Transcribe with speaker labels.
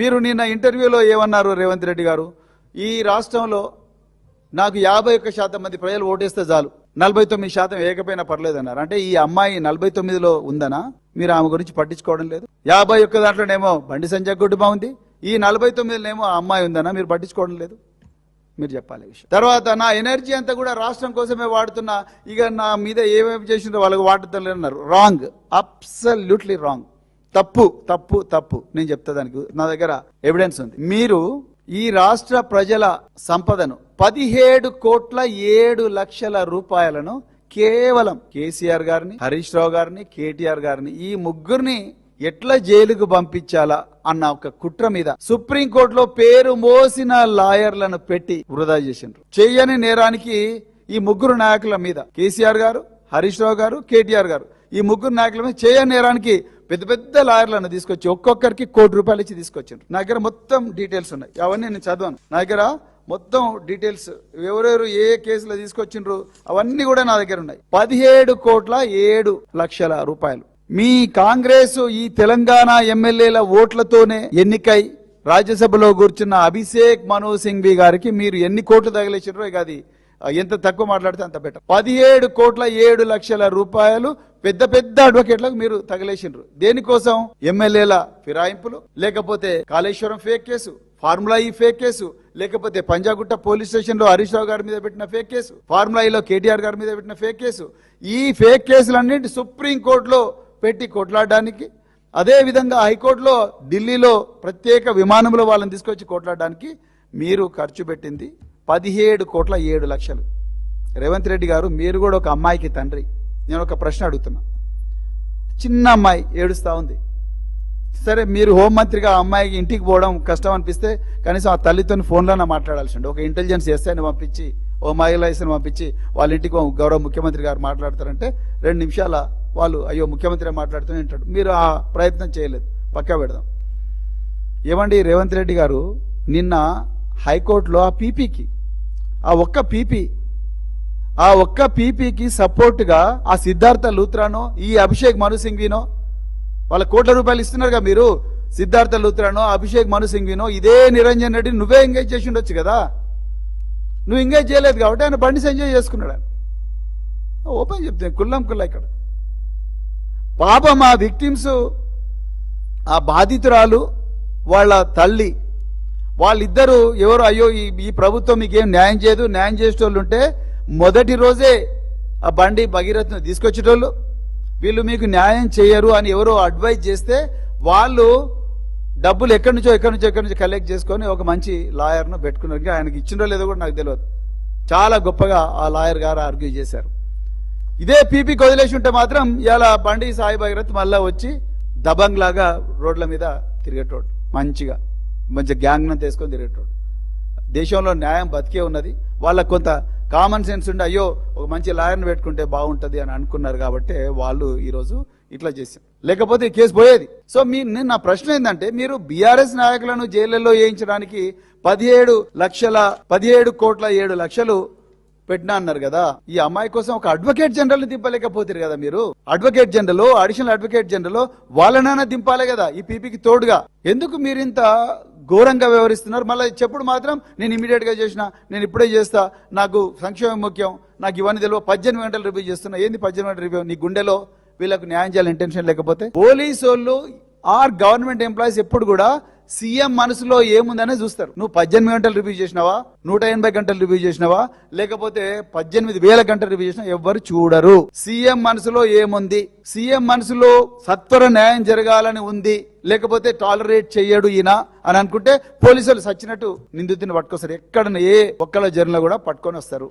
Speaker 1: మీరు నిన్న ఇంటర్వ్యూలో ఏమన్నారు రేవంత్ రెడ్డి గారు? ఈ రాష్ట్రంలో నాకు 51% మంది ప్రజలు ఓటేస్తే చాలు, 49% ఏకపోయినా పర్లేదన్నారు. అంటే ఈ అమ్మాయి 49లో ఉందనా? మీరు ఆమె గురించి పట్టించుకోవడం లేదు. 51 దాంట్లోనేమో బండి సంజయ్ కుటుంబం ఉంది, ఈ 49నేమో ఆ అమ్మాయి ఉందనా? మీరు పట్టించుకోవడం లేదు. మీరు చెప్పాలి విషయం. తర్వాత నా ఎనర్జీ అంతా కూడా రాష్ట్రం కోసమే వాడుతున్నా, ఇక నా మీద ఏమేమి చేసిందో వాళ్ళకి వాడుతలేన్నారు. Wrong, absolutely wrong. తప్పు తప్పు తప్పు. నేను చెప్తా, దానికి నా దగ్గర ఎవిడెన్స్ ఉంది. మీరు ఈ రాష్ట్ర ప్రజల సంపదను 17,07,00,000 రూపాయలను కేవలం కేసీఆర్ గారిని, హరీష్ రావు గారిని, కేటీఆర్ గారిని, ఈ ముగ్గురిని ఎట్లా జైలుకు పంపించాలా అన్న ఒక కుట్ర మీద సుప్రీంకోర్టులో పేరు మోసిన లాయర్లను పెట్టి వృధా చేసిండ్రు. చెయ్యని నేరానికి ఈ ముగ్గురు నాయకుల మీద, కేసీఆర్ గారు, హరీష్ రావు గారు, కేటీఆర్ గారు, ఈ ముగ్గురు నాయకుల మీద చేయని నేరానికి పెద్ద పెద్ద లాయర్లను తీసుకొచ్చి ఒక్కొక్కరికి ₹1,00,00,000 ఇచ్చి తీసుకొచ్చారు. నా దగ్గర మొత్తం డీటెయిల్స్ ఉన్నాయి, అవన్నీ నేను చదవను. నా దగ్గర మొత్తం డీటెయిల్స్, ఎవరెవరు ఏ కేసులో తీసుకొచ్చిండ్రు అవన్నీ కూడా నా దగ్గర ఉన్నాయి. 17,07,00,000 రూపాయలు. మీ కాంగ్రెస్ ఈ తెలంగాణ ఎమ్మెల్యేల ఓట్లతోనే ఎన్నికై రాజ్యసభలో కూర్చున్న అభిషేక్ మను సింఘ్వి గారికి మీరు ఎన్ని కోట్లు తగిలేసిండ్రో ఇక అది ఎంత తక్కువ మాట్లాడితే అంత బెటర్. 17,07,00,000 రూపాయలు పెద్ద పెద్ద అడ్వకేట్లకు మీరు తగిలేసిండ్రు. దేనికోసం? ఎమ్మెల్యేల ఫిరాయింపులు, లేకపోతే కాళేశ్వరం ఫేక్ కేసు, ఫార్ములా ఈ ఫేక్ కేసు, లేకపోతే పంజాగుట్ట పోలీస్ స్టేషన్ లో హరీష్ రావు గారి మీద పెట్టిన ఫేక్ కేసు, ఫార్ములా ఈలో కేటీఆర్ గారి మీద పెట్టిన ఫేక్ కేసు. ఈ ఫేక్ కేసులన్నింటి సుప్రీంకోర్టులో పెట్టి కొట్లాడడానికి, అదే విధంగా హైకోర్టులో ఢిల్లీలో ప్రత్యేక విమానంలో వాళ్ళని తీసుకొచ్చి కొట్లాడడానికి మీరు ఖర్చు పెట్టింది 17,07,00,000. రేవంత్ రెడ్డి గారు, మీరు కూడా ఒక అమ్మాయికి తండ్రి. నేను ఒక ప్రశ్న అడుగుతున్నా. చిన్న అమ్మాయి ఏడుస్తా ఉంది. సరే, మీరు హోంమంత్రిగా ఆ అమ్మాయికి ఇంటికి పోవడం కష్టం అనిపిస్తే కనీసం ఆ తల్లితో ఫోన్లోనే మాట్లాడాల్సి ఉండే. ఒక ఇంటెలిజెన్స్ ఎస్ఐని పంపించి, ఓ మహిళా ఎస్ఐని పంపించి వాళ్ళ ఇంటికి గౌరవ ముఖ్యమంత్రి గారు మాట్లాడతారంటే 2 నిమిషాల వాళ్ళు అయ్యో ముఖ్యమంత్రి మాట్లాడుతూనే ఉంటాడు. మీరు ఆ ప్రయత్నం చేయలేదు, పక్కా పెడదాం. ఏమండి రేవంత్ రెడ్డి గారు, నిన్న హైకోర్టులో ఆ ఒక్క పీపీకి సపోర్ట్గా ఆ సిద్ధార్థ లూత్రానో, ఈ అభిషేక్ మను సింఘ్వినో వాళ్ళ ₹1,00,00,000 ఇస్తున్నారుగా మీరు. సిద్ధార్థ లూత్రానో, అభిషేక్ మను సింఘ్వినో ఇదే నిరంజన్ రెడ్డి నువ్వే ఎంగేజ్ చేసి ఉండొచ్చు కదా. నువ్వు ఎంగేజ్ చేయలేదు కాబట్టి ఆయన బండి సంజయ్ చేసుకున్నాడు. ఆయన ఓపెన్ చెప్తాను, కుల్లం కుల్లా. ఇక్కడ పాపం ఆ విక్టిమ్స్, ఆ బాధితురాలు వాళ్ళ తల్లి, వాళ్ళిద్దరూ ఎవరు అయ్యో ఈ ప్రభుత్వం మీకేం న్యాయం చేయదు, న్యాయం చేసేటోళ్ళు ఉంటే మొదటి రోజే ఆ బండి భగీరథను తీసుకొచ్చేటోళ్ళు, వీళ్ళు మీకు న్యాయం చేయరు అని ఎవరో అడ్వైజ్ చేస్తే వాళ్ళు డబ్బులు ఎక్కడి నుంచో కలెక్ట్ చేసుకొని ఒక మంచి లాయర్ను పెట్టుకున్నారు. ఆయనకి ఇచ్చిందో లేదో కూడా నాకు తెలియదు. చాలా గొప్పగా ఆ లాయర్ గారు ఆర్గ్యూ చేశారు. ఇదే పీపీకి వదిలేసి ఉంటే మాత్రం ఇలా బండి సాయి భగీరథ్ మళ్ళా వచ్చి దబంగ్ లాగా రోడ్ల మీద తిరిగేటోడు, మంచిగా గ్యాంగ్ను తీసుకొని తిరిగేటోడు. దేశంలో న్యాయం బతికే ఉన్నది. వాళ్ళకు కొంత కామన్ సెన్స్ ఉండి అయ్యో ఒక మంచి లాయర్ని పెట్టుకుంటే బాగుంటది అని అనుకున్నారు కాబట్టి వాళ్ళు ఈరోజు ఇట్లా చేశారు, లేకపోతే ఈ కేసు పోయేది. సో నా ప్రశ్న ఏంటంటే, మీరు బీఆర్ఎస్ నాయకులను జైళ్లలో వేయించడానికి 17,07,00,000 పెట్టినా అన్నారు కదా. ఈ అమ్మాయి కోసం ఒక అడ్వకేట్ జనరల్ ని దింపలేకపోతారు కదా మీరు. Advocate general, additional advocate general వాళ్ళనైనా దింపాలే కదా ఈ పీపీకి తోడుగా. ఎందుకు మీరు ఇంత ఘోరంగా వ్యవహరిస్తున్నారు? మళ్ళీ చెప్పుడు మాత్రం నేను ఇమీడియట్ గా చేసిన, నేను ఇప్పుడే చేస్తా, నాకు సంక్షేమం ముఖ్యం, నాకు ఇవన్నీ తెలియదు, 18 గంటలు రివ్యూ చేస్తున్నా. ఏంది 18 గంటల రివ్యూ? నీ గుండెలో వీళ్ళకు న్యాయం చేయాలని ఇంటెన్షన్ లేకపోతే? పోలీసు వాళ్ళు ఆర్ గవర్నమెంట్ ఎంప్లాయీస్ ఎప్పుడు కూడా సీఎం మనసులో ఏముందనే చూస్తారు. నువ్వు 18 గంటలు రివ్యూ చేసినావా, 180 గంటలు రివ్యూ చేసినావా, లేకపోతే 18,000 గంటలు రివ్యూ చేసినా ఎవ్వరు చూడరు. సీఎం మనసులో ఏముంది? సీఎం మనసులో సత్వర న్యాయం జరగాలని ఉంది, లేకపోతే టాలరేట్ చెయ్యడు ఈయన అని అనుకుంటే పోలీసులు సచ్చినట్టు నిందితుని పట్టుకొస్తారు. ఎక్కడ ఏ ఒక్కల జర్నలో కూడా పట్టుకొని వస్తారు.